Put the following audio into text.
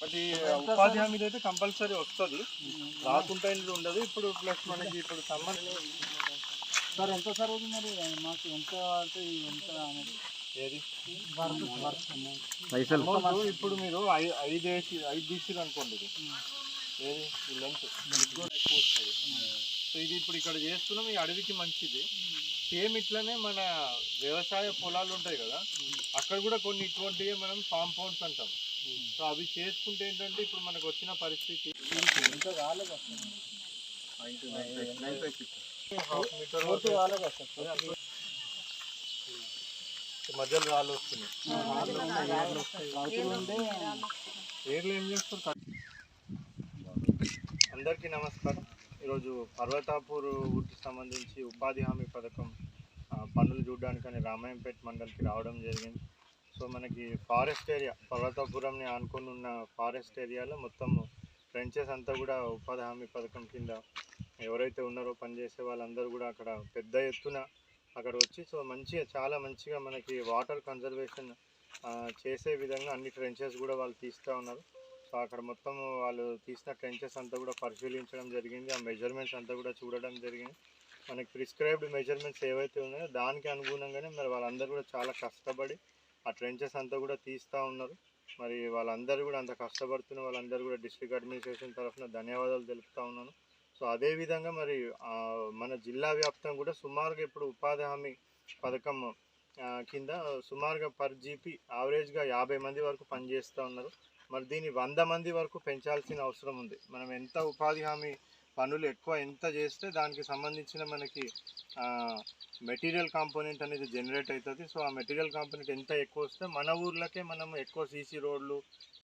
But ఈ ఉపాధి హామీ అయితే కంపల్సరీ వస్తుంది, రాకుండా ఉండదు. ఇప్పుడు ప్లస్ మనకి ఇప్పుడు సంబంధం సార్ ఎంత సార్ మరి మాకు ఎంత అంటే ఎంత అనేది ఏది పైసలు ఇప్పుడు మీరు ఐదు తీసిరు అనుకోండి, ఏది ఈ లెంత్ కూడా ఎక్కువ వస్తుంది. సో ఇది ఇప్పుడు ఇక్కడ చేస్తున్నాం, ఈ అడవికి మంచిది. సేమ్ ఇట్లనే మన వ్యవసాయ పొలాలు ఉంటాయి కదా, అక్కడ కూడా కొన్ని ఇటువంటివి మనం ఫామ్ పౌండ్స్ అంటాం. సో అవి చేసుకుంటే ఏంటంటే ఇప్పుడు మనకు వచ్చిన పరిస్థితి మధ్యలో రాళ్ళు వస్తున్నాయి. ఏర్లు ఏం చేస్తారు? అందరికీ నమస్కారం. ఈరోజు పర్వతాపూర్ ఊరికి సంబంధించి ఉపాధి హామీ పథకం పనులు చూడడానికని రామాయంపేట మండలికి రావడం జరిగింది. సో మనకి ఫారెస్ట్ ఏరియా, పర్వతాపురంని ఆనుకొని ఉన్న ఫారెస్ట్ ఏరియాలో మొత్తం ట్రెంచెస్ అంతా కూడా ఉపాధి హామీ పథకం కింద ఎవరైతే ఉన్నారో పనిచేసే వాళ్ళందరూ కూడా అక్కడ పెద్ద ఎత్తున అక్కడ వచ్చి సో మంచిగా చాలా మంచిగా మనకి వాటర్ కన్జర్వేషన్ చేసే విధంగా అన్ని ట్రెంచెస్ కూడా వాళ్ళు తీస్తూ ఉన్నారు. సో అక్కడ మొత్తం వాళ్ళు తీసిన ట్రెంచెస్ అంతా కూడా పరిశీలించడం జరిగింది, ఆ మెజర్మెంట్స్ అంతా కూడా చూడడం జరిగింది. మనకి ప్రిస్క్రైబ్డ్ మెజర్మెంట్స్ ఏవైతే ఉన్నాయో దానికి అనుగుణంగానే మరి వాళ్ళందరూ కూడా చాలా కష్టపడి ఆ ట్రెంచెస్ అంతా కూడా తీస్తూ ఉన్నారు. మరి వాళ్ళందరూ కూడా అంత కష్టపడుతున్న వాళ్ళందరూ కూడా డిస్ట్రిక్ట్ అడ్మినిస్ట్రేషన్ తరఫున ధన్యవాదాలు తెలుపుతూ ఉన్నాను. సో అదేవిధంగా మరి మన జిల్లా వ్యాప్తంగా కూడా సుమారుగా ఇప్పుడు ఉపాధి హామీ పథకం కింద సుమారుగా పర్ జీపీ యావరేజ్గా 50 మంది వరకు పనిచేస్తూ ఉన్నారు. మరి దీన్ని 100 మంది వరకు పెంచాల్సిన అవసరం ఉంది. మనం ఎంత ఉపాధి హామీ పనులు ఎక్కువ ఎంత చేస్తే దానికి సంబంధించిన మనకి మెటీరియల్ కాంపోనెంట్ అనేది జనరేట్ అవుతుంది. సో ఆ మెటీరియల్ కాంపోనెంట్ ఎంత ఎక్కువ వస్తే మన ఊర్లకే మనం ఎక్కువ సీసీ రోడ్లు,